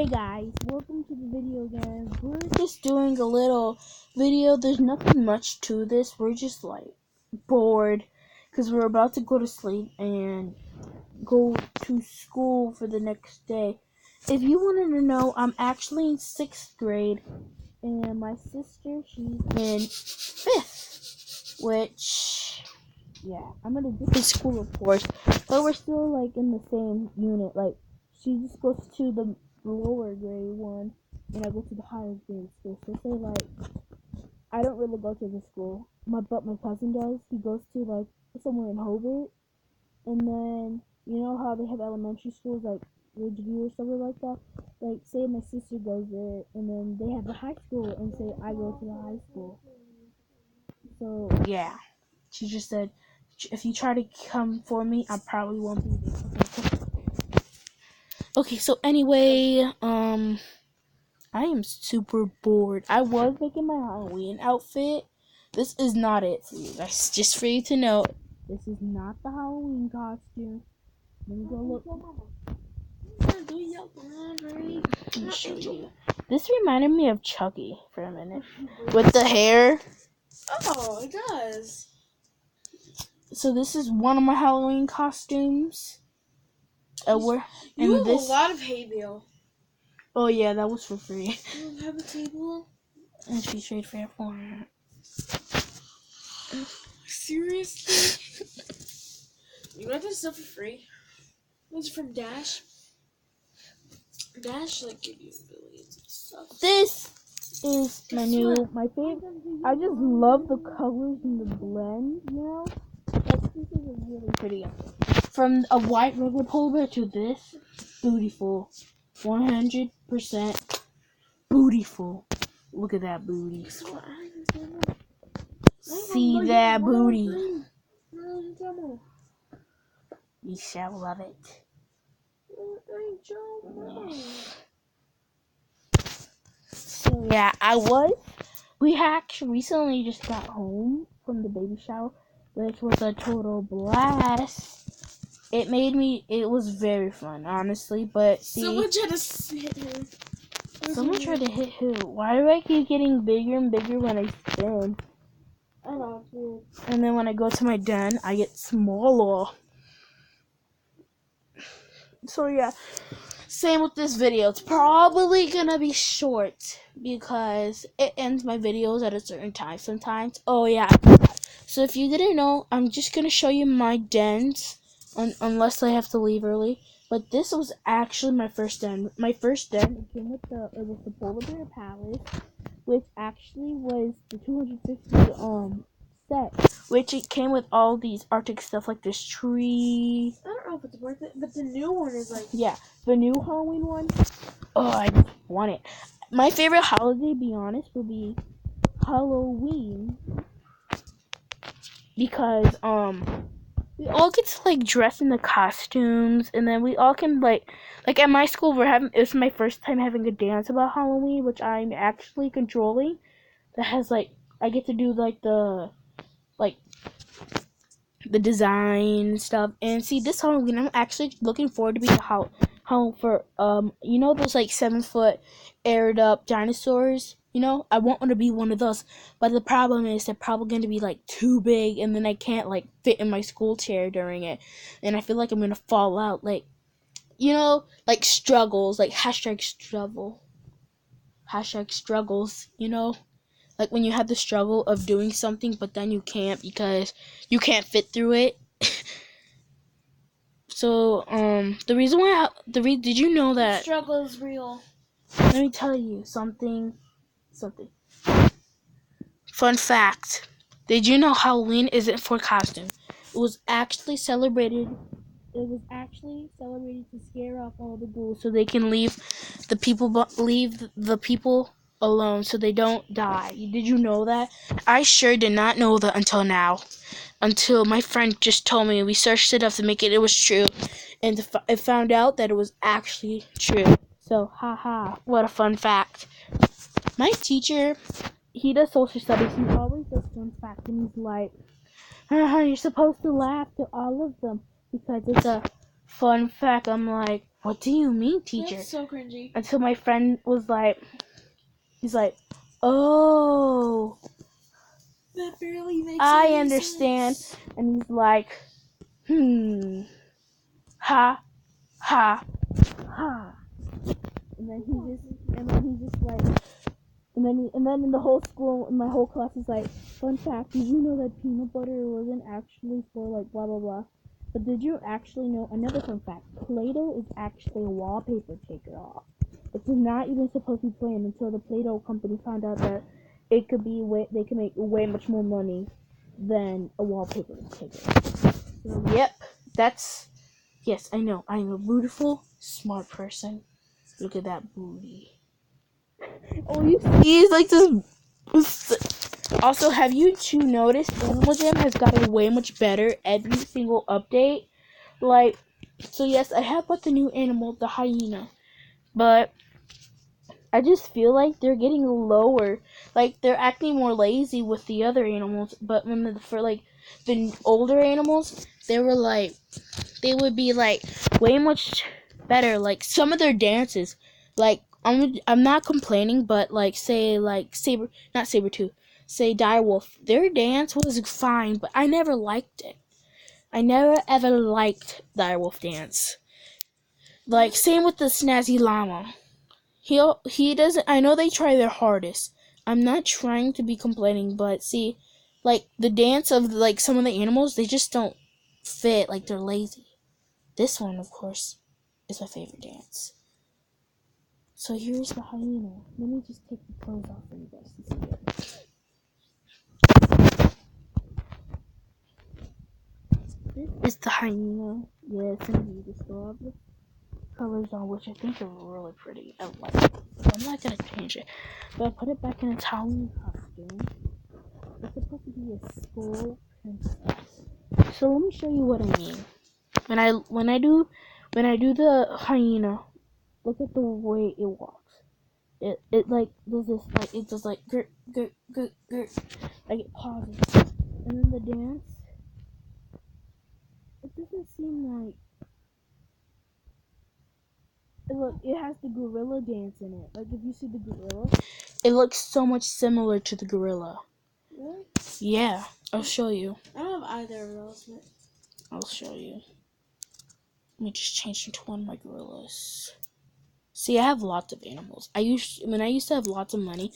Hey guys, welcome to the video again. We're just doing a little video. There's nothing much to this. We're just like bored because we're about to go to sleep and go to school for the next day. If you wanted to know, I'm actually in 6th grade and my sister, she's in 5th, which, yeah, I'm in a different school of course, but we're still like in the same unit. Like, she just goes to the lower grade one and I go to the higher grade school. So say like I don't really go to the school. But my cousin does. He goes to like somewhere in Hobart, and then you know how they have elementary schools like Ridgeview or somewhere like that? Like say my sister goes there and then they have the high school and say I go to the high school. So yeah. She just said if you try to come for me, I probably won't be there. Okay, so anyway, I am super bored. I was making my Halloween outfit. This is not it for you guys. Just for you to know, this is not the Halloween costume. Let me go look. Let me show you. This reminded me of Chucky for a minute. With the hair. Oh, it does. So this is one of my Halloween costumes. You have a lot of hay bale. Oh yeah, that was for free. You don't have a table? And she trade fair for it. Seriously? You got this stuff for free? It's from Dash. Dash like give you billions of stuff. This is my favorite. I just love the colors and the blend, you know? Like, this is really pretty. From a white regular polar bear to this, beautiful. 100% beautiful. Look at that booty. See that booty. You shall love it. So yeah, we actually recently just got home from the baby shower, which was a total blast. It was very fun, honestly, but see. Someone tried to hit her. Someone tried to hit who? Why do I keep getting bigger and bigger when I spin? I know, it's weird. And then when I go to my den, I get smaller. So yeah, same with this video. It's probably gonna be short because it ends my videos at a certain time sometimes. Oh yeah. So if you didn't know, I'm just gonna show you my dens, unless I have to leave early. But this was actually my first den. My first den came with the Polar Bear Palace, which actually was the 250 set, which it came with all these Arctic stuff like this tree. I don't know if it's worth it, but the new one is like... Yeah, the new Halloween one. Oh, I just want it. My favorite holiday, to be honest, will be Halloween. Because, we all get to, like, dress in the costumes, and then we all can, like at my school, it's my first time having a dance about Halloween, which I'm actually controlling. That has, like, I get to do, like, the design stuff. And see, this Halloween, I'm actually looking forward to being home for, you know those, like, 7-foot aired up dinosaurs? You know, I want to be one of those, but the problem is they're probably going to be, like, too big, and then I can't, like, fit in my school chair during it, and I feel like I'm going to fall out, like, you know, like, struggles, like, hashtag struggles, you know, like, when you have the struggle of doing something, but then you can't because you can't fit through it. So, the reason why, did you know that? Struggle is real. Let me tell you something. Fun fact. Did you know Halloween isn't for costume? It was actually celebrated to scare off all the ghouls so they can leave the people alone so they don't die. Did you know that? I sure did not know that until now. Until my friend just told me. We searched it up to make it was true. And I found out that it was actually true. So, haha, what a fun fact. My teacher, he does social studies. He always does fun facts. And he's like, you're supposed to laugh to all of them because it's a fun fact. I'm like, What do you mean, teacher? That's so cringy. Until my friend was like, he's like, oh, That barely makes I any understand. sense. And he's like, ha, ha, ha. And then he just like, and then in the whole school, in my whole class is like, fun fact, did you know that peanut butter wasn't actually for like blah blah blah? But did you actually know another fun fact? Play-Doh is actually a wallpaper taker off. It's not even supposed to be plain until the Play-Doh company found out that they could make way much more money than a wallpaper taker. So, yep, yes, I know. I am a beautiful, smart person. Look at that booty. Oh, you see, it's like this. Also, have you two noticed Animal Jam has gotten way much better every single update? Like, so yes, I have bought the new animal, the hyena, but I just feel like they're getting lower. Like, they're acting more lazy with the other animals, but for like the older animals, they would be like way much better. Like some of their dances, like I'm not complaining, but like say like not Sabertooth, say Direwolf, their dance was fine, but I never liked it. I never ever liked Direwolf dance. Like same with the Snazzy Llama. He doesn't. I know they try their hardest. I'm not trying to be complaining, but see, like the dance of like some of the animals, they just don't fit. Like they're lazy. This one, of course, is my favorite dance. So here's the hyena. Let me just take the clothes off for you guys to see it. This is the hyena. Yes, indeed. It's still have the colors on, which I think are really pretty. I like it. So I'm not gonna change it. But I put it back in its Halloween costume. It's supposed to be a school princess. So let me show you what I mean. When I do the hyena, look at the way it walks. It like does this, like it does like grt grt grt grt, like it pauses, and then the dance. It doesn't seem like it has the gorilla dance in it. Like if you see the gorilla, it looks so much similar to the gorilla. Really? Yeah, I'll show you. I don't have either of those, but I'll show you. Let me just change into one of my gorillas. See, I have lots of animals. When I used to have lots of money,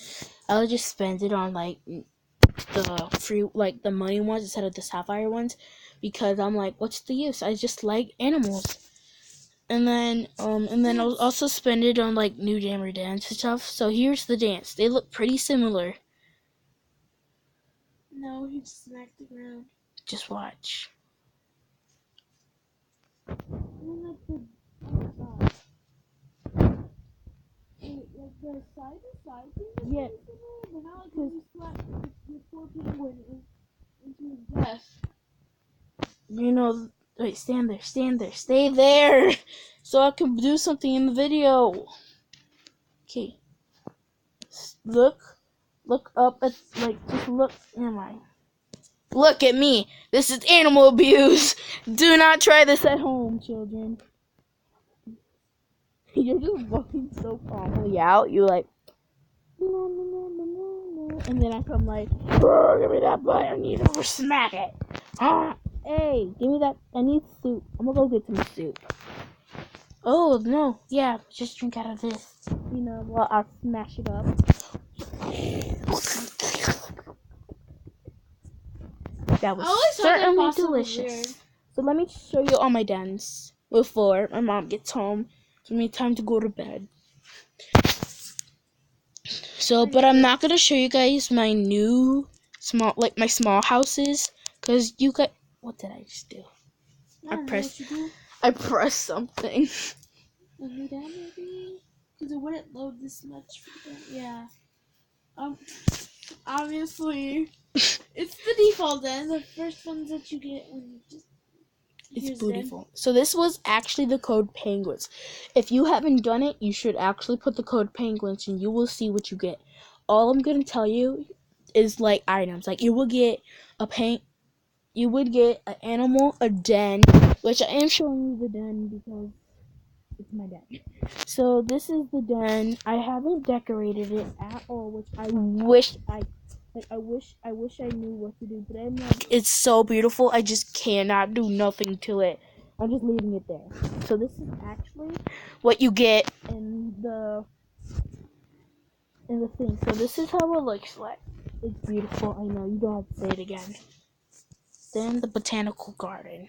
I would just spend it on like the free, like the money ones instead of the sapphire ones, because I'm like, what's the use? I just like animals. And then I'll also spend it on like new Jammer dance and stuff. So here's the dance. They look pretty similar. no, he just smacked the ground. Just watch. Like the side to side thing is Yeah. pretty similar, but not like when you slap your poor penguin into his death. You know, wait, stand there, stay there, so I can do something in the video. Okay. Look up at, like, just look, never mind. Look at me. This is animal abuse. Do not try this at home, children. You're just walking so calmly out. You're like, and then I come like, oh, give me that butt. I need to smack it. Hey, give me that. I need soup. I'm gonna go get some soup. Oh, no. Yeah, just drink out of this. You know, well, I'll smash it up. That was certainly delicious. So let me show you all my dance before my mom gets home. It's gonna be time to go to bed. So, but I'm not gonna show you guys my new my small houses, cause you got. What did I just do? I pressed something. A new dad maybe? Because it wouldn't load this much for them. Yeah. Obviously, it's the default then. The first ones that you get when you just. It's beautiful. So this was actually the code Penguins. If you haven't done it, you should actually put the code Penguins and you will see what you get. All I'm going to tell you is like items. Like you will get you would get an animal, a den, which I am showing you the den because It's my den. So this is the den. I haven't decorated it at all, which I wish I wish I knew what to do, but I'm like, it's so beautiful. I just cannot do nothing to it. I'm just leaving it there. So this is actually what you get in the thing. So this is how it looks like. It's beautiful. I know you don't have to say it again. Then the botanical garden.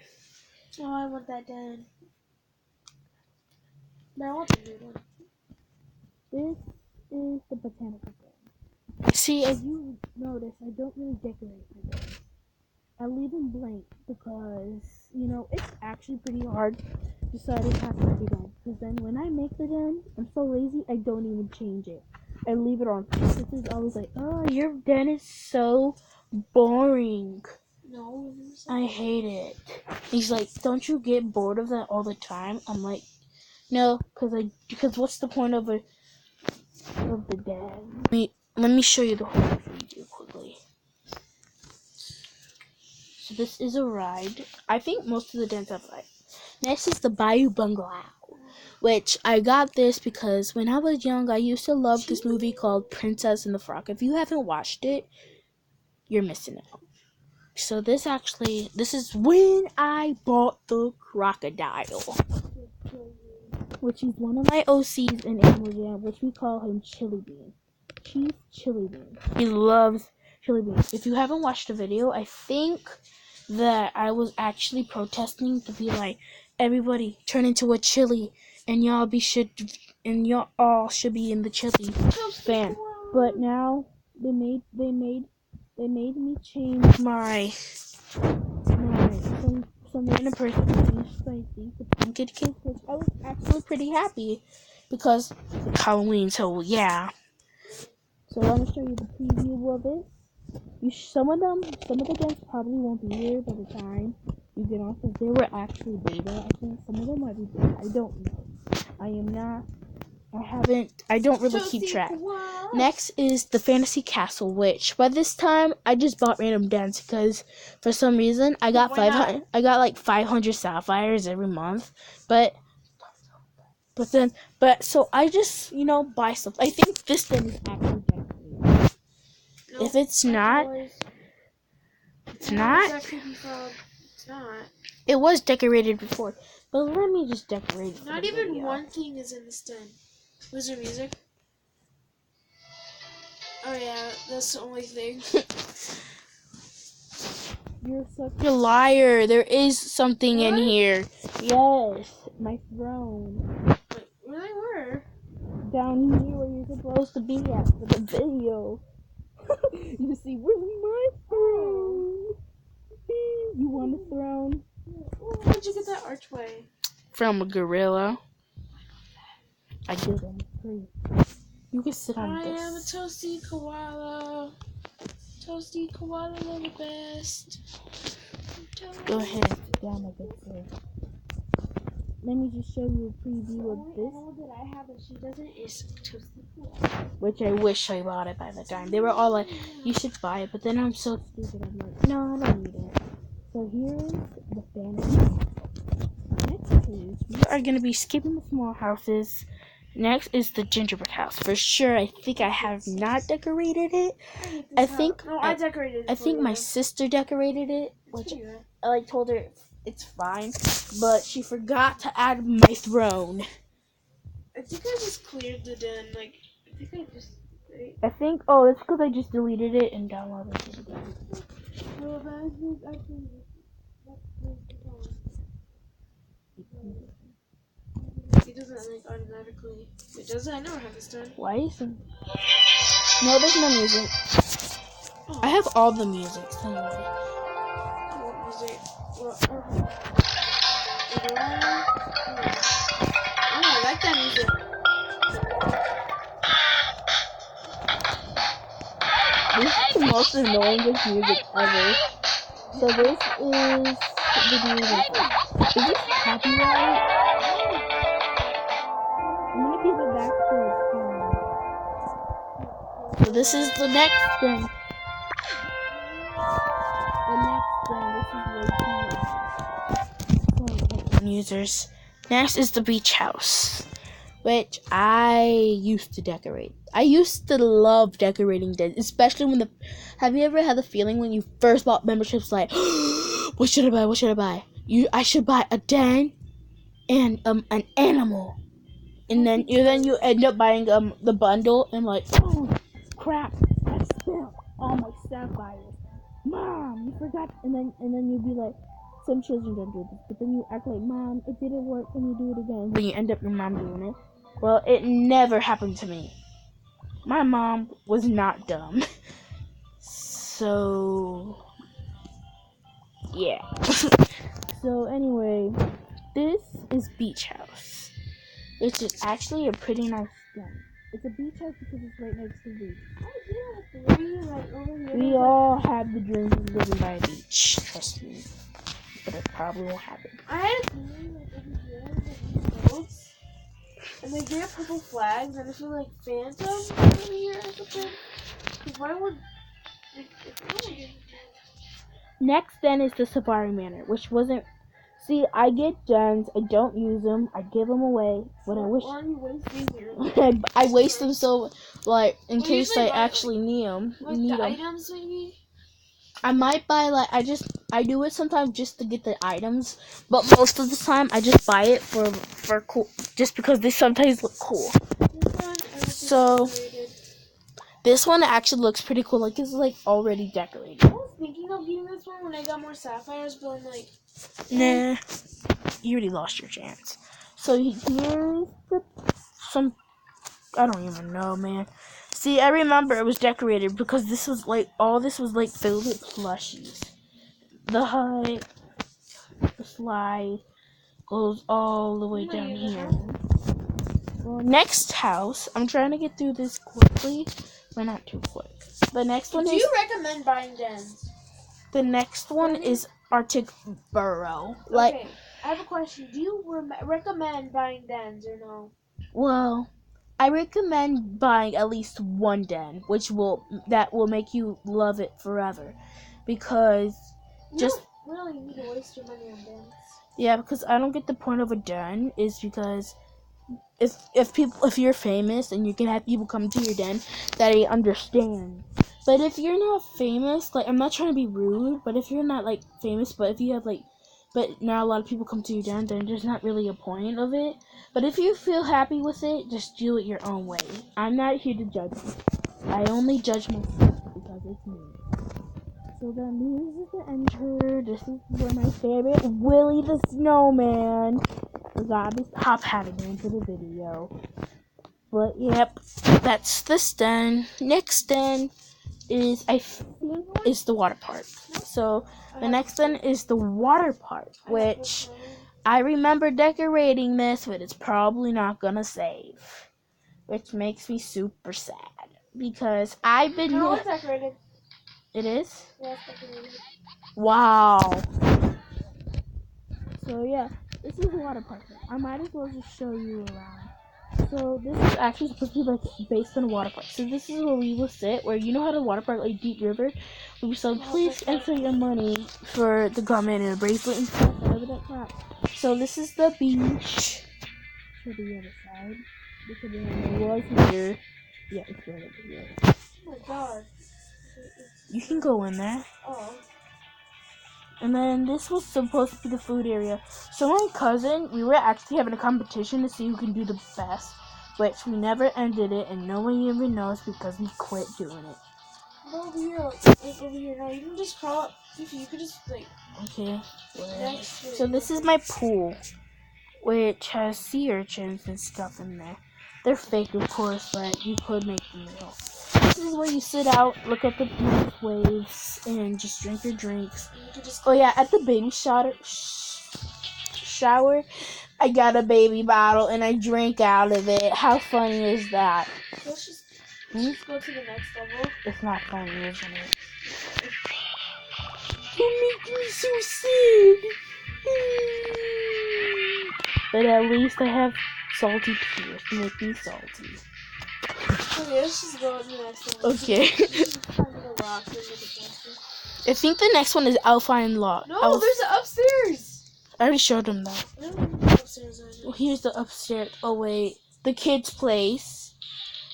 Oh, I want that done. But I want the new one. This is the botanical garden. See, as you notice, I don't really decorate my gardens. I leave them blank because, you know, it's actually pretty hard deciding how to be done. Because then when I make the den, I'm so lazy, I don't even change it. I leave it on. This is always like, oh, your den is so boring. No. I hate it. He's like, don't you get bored of that all the time? I'm like, no, because what's the point of the den? Let me show you the whole video quickly. So this is a ride. I think most of the dens have ride. Next is the Bayou Bungalow, which I got this because when I was young, I used to love this movie called Princess and the Frog. If you haven't watched it, you're missing out. So this is when I bought the crocodile, which is one of my OCs in Animal Jam, which we call him Chili Bean. Chief Chili Bean. He loves chili beans. If you haven't watched the video, I think that I was actually protesting to be like, everybody turn into a chili, and y'all all should be in the chili fan. But now they made me change my some random person changed spicy to pumpkin cake, which I was actually pretty happy because it's Halloween. So yeah. So I'm gonna show you the preview of it. Some of the guests probably won't be here by the time you get on, because they were actually beta. I think some of them might be beta. I don't know. I don't really keep track. Next is the Fantasy Castle, which by this time I just bought random dens because for some reason I got 500. I got like 500 sapphires every month, but so I just buy stuff. I think this den is actually decorated. Nope, if it's not, it's not. It's not. It was decorated before, but let me just decorate it. Not even video. One thing is in this den. Was there music? Oh yeah, that's the only thing. You're such a liar. There is something in here. Yes, my throne. Wait, where they were? Down here where you're supposed to be at for the video. You see, where's my throne? You want a throne? Where'd you get that archway? From a gorilla. I did them free. You can sit on this. I am a toasty koala. Toasty koala, love the best. Go ahead, sit down, my good sir. Let me just show you a preview of this. All that I have that she doesn't is toasty koala. Which I wish I bought it by the time. They were all like, you should buy it, but then I'm so stupid. I'm like, no, I don't need it. So here's the fantasy. Next page, we are going to be skipping the small houses. Next is the gingerbread house. For sure, I think I have not decorated it. I think decorated it. I think my sister decorated it, which I told her it's fine, but she forgot to add my throne. I think I just cleared the den. Oh, it's because I just deleted it and downloaded it again. Well, that's actually. It doesn't automatically. It doesn't. I never have this done. Why isn't? No, there's no music. Oh. I have all the music anyway. What music? I like that music. This is the most annoyingest music ever. So this is the music. Is this copyright? I'm gonna give it back to the So this is the next thing. This is way too users. Next is the beach house, which I used to decorate. I used to love decorating dens, especially when have you ever had the feeling when you first bought memberships like, what should I buy? What should I buy? I should buy a den and an animal. And then you end up buying the bundle and like, oh crap, I spilled all my sapphires. Mom, you forgot. And then you'd be like, some children don't do this, but then you act like, Mom, it didn't work. Can you do it again? Then you end up your mom doing it. Well, it never happened to me. My mom was not dumb. So yeah. So anyway, this is beach house, which is actually a pretty nice den. It's a beach house because it's right next to the beach. We all have the dream of living by a beach, trust me. But it probably won't happen. I had a dream like over here boats, and they get purple flags, and I feel like phantoms over here or something. Because why would Next then is the Safari Manor, which wasn't. See, I get gens, I don't use them, I give them away. When I wish, why are you wasting your I waste them so like in case I usually buy, actually need them. like the items maybe? I might buy like I do it sometimes just to get the items, but most of the time I just buy it for cool, just because they sometimes look cool. So this one actually looks pretty cool. Like it's like already decorated. I was thinking of getting this one when I got more sapphires, but I'm like, nah, you already lost your chance. So here's some. I don't even know, man. See, I remember it was decorated because this was like all this was like filled with plushies. The hut, the slide goes all the way down here. Well, next house, I'm trying to get through this quickly, but not too quick. The next one do you recommend buying dens? The next one is Arctic Burrow. Like, okay, I have a question. Do you recommend buying dens or no? Well, I recommend buying at least one den, that will make you love it forever, because You just don't really need to waste your money on dens. yeah, because I don't get the point of a den is because if you're famous and you can have people come to your den, that I understand. But if you're not famous, like I'm not trying to be rude, but if you're not like famous, but if you have like, but now a lot of people come to your den, then there's not really a point of it. But if you feel happy with it, just do it your own way. I'm not here to judge you. I only judge myself because it's me. So then this is the enter. This is where my favorite Willie the Snowman. Forgot this top hat again for the video. But yep, that's this den. Next den is the water park. So the next den is the water park, which I remember decorating this, but it's probably not gonna save, which makes me super sad because I've been. No, it's decorated. It is? Yeah, it's decorated. Wow. So yeah, this is the water park. I might as well just show you around. So this is actually supposed to be like based on a water park. So this is where we will sit, where you know how the water park like Deep River. So please enter your money for the garment and the bracelet and stuff, whatever that crap. So this is the beach. To the other side. Because it was here. Yeah, it's right over here. Oh my god. You can go in there. Oh. And then this was supposed to be the food area. So my cousin, we were actually having a competition to see who can do the best, which we never ended it, and no one even knows because we quit doing it. Over here, like over here. No, you can just crawl up. If you could just like. Okay. So this is my pool, which has sea urchins and stuff in there. They're fake, of course, but you could make them real. This is where you sit out, look at the beautiful waves, and just drink your drinks. Oh yeah, at the baby shower, I got a baby bottle and I drank out of it. How funny is that? Let's just go to the next level. It's not funny, isn't it? You make me so sad. But at least I have salty tears to make me salty. Okay, let's just go to the next level. Okay. I think the next one is Alpine Lock. No, there's an upstairs. I already showed them that. upstairs. Well, here's the upstairs. Oh wait, the kids' place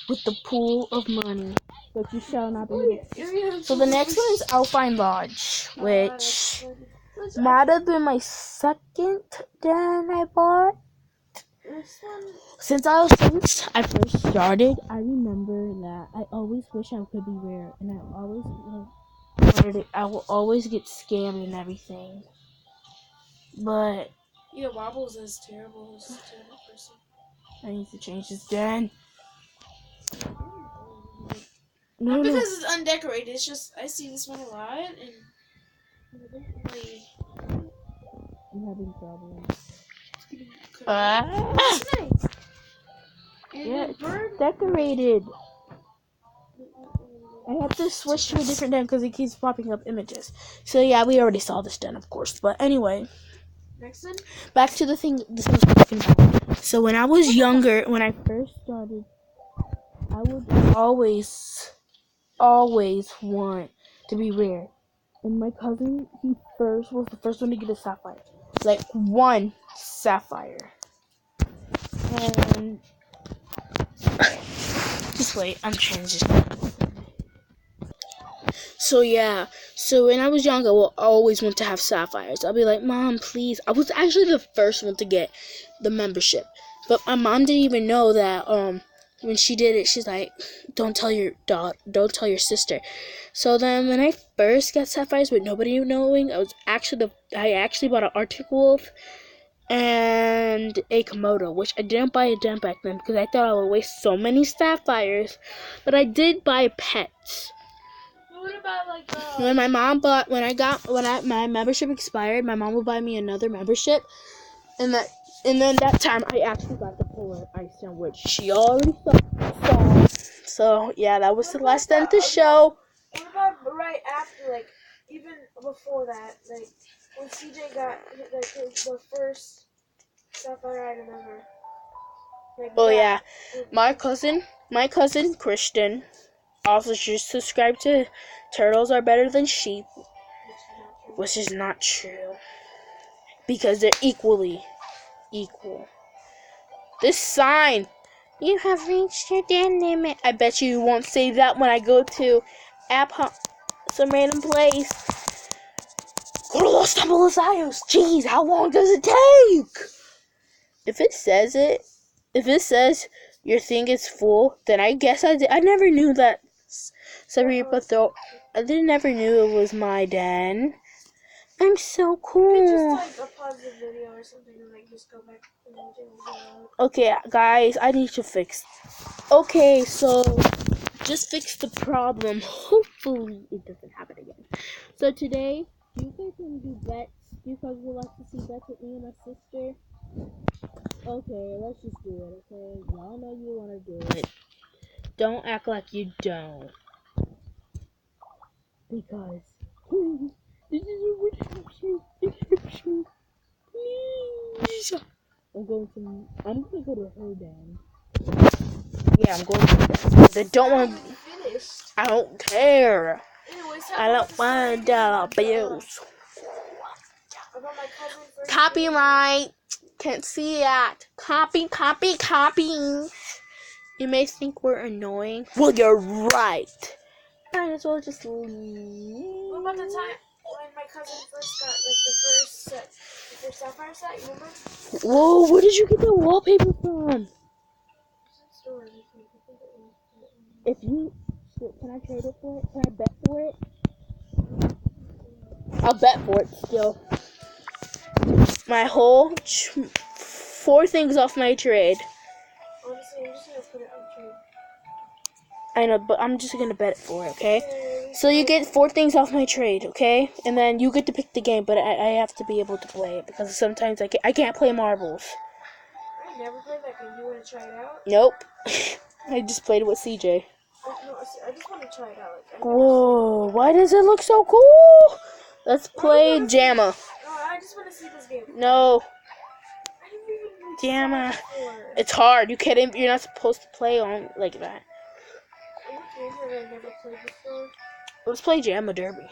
with the pool of money that you shall not be able. So the next one is Alpine Lodge, which might have been my second den I bought. Since I first started, I remember that I always wish I could be rare, and I always wanted it. I will always get scammed and everything. But yeah, Wobbles is terrible. He's a terrible person. I need to change this den. Not because it's undecorated. It's just I see this one a lot, and really, I'm having problems. it's nice. Yeah, it's decorated. I have to switch to a different den because it keeps popping up images. So yeah, we already saw this den, of course. But anyway, Next one. back to the thing this was talking about. So when I was younger, when I first started, I would always want to be rare. And my cousin, he was the first one to get a sapphire. Like one sapphire. And just wait, I'm transitioning. So yeah, so when I was young, I will always want to have sapphires. I'll be like, Mom, please. I was actually the first one to get the membership, but my mom didn't even know that. When she did it, she's like, don't tell your sister. So then, when I first got sapphires with nobody knowing, I actually bought an Arctic Wolf and a Komodo, which I didn't buy a den back then because I thought I would waste so many sapphires, but I did buy pets. What about like When my membership expired, my mom would buy me another membership, and then that time I actually got the polar ice den, which she already saw. So yeah, that was the last den to show. What about right after, like even before that, like when CJ got like the first sapphire item ever? Like Oh that. yeah, my cousin Christian also just subscribed to Turtles Are Better Than Sheep, which is not true because they're equally equal. This sign, you have reached your den limit. I bet you won't say that when I go to some random place. Go to Los Templos Ayos. Jeez, how long does it take? If it says your thing is full, then I guess I never knew that. I never knew it was my den. I'm so cool. You could just like pause the video or something and like just go back and okay, guys, I need to fix. Okay, so just fix the problem. Hopefully it doesn't happen again. So today, do you guys want to do bets? Do you guys would like to see bets with me and my sister? Okay, let's just do it, okay? Y'all know you want to do it. Don't act like you don't. Because this is a redemption. Please. I'm gonna go to her den. Yeah, I'm going to her den. They don't want. I don't care. Anyways, I don't want dollar bills. Copyright. Can't see that. Copy. You may think we're annoying. Well, you're right. Might as well just leave. What about the time when my cousin first got like the first sapphire set? You remember? Whoa, where did you get the wallpaper from? If you, can I trade it for it? Can I bet for it? I'll bet for it still. My whole 4 things off my trade. Honestly, I'm just gonna put it on trade. I know, but I'm just gonna bet it for it, okay? So you get 4 things off my trade, okay? And then you get to pick the game, but I have to be able to play it because sometimes I can't play marbles. I never played that game. You wanna try it out? Nope. I just played it with CJ. No, I just wanna try it out. Like, Whoa, why does it look so cool? Let's play JAMA. No, I just wanna see this game. No. I didn't even JAMA. It's hard. You're not supposed to play on like that. What game have I never played before? Let's play JAMA Derby.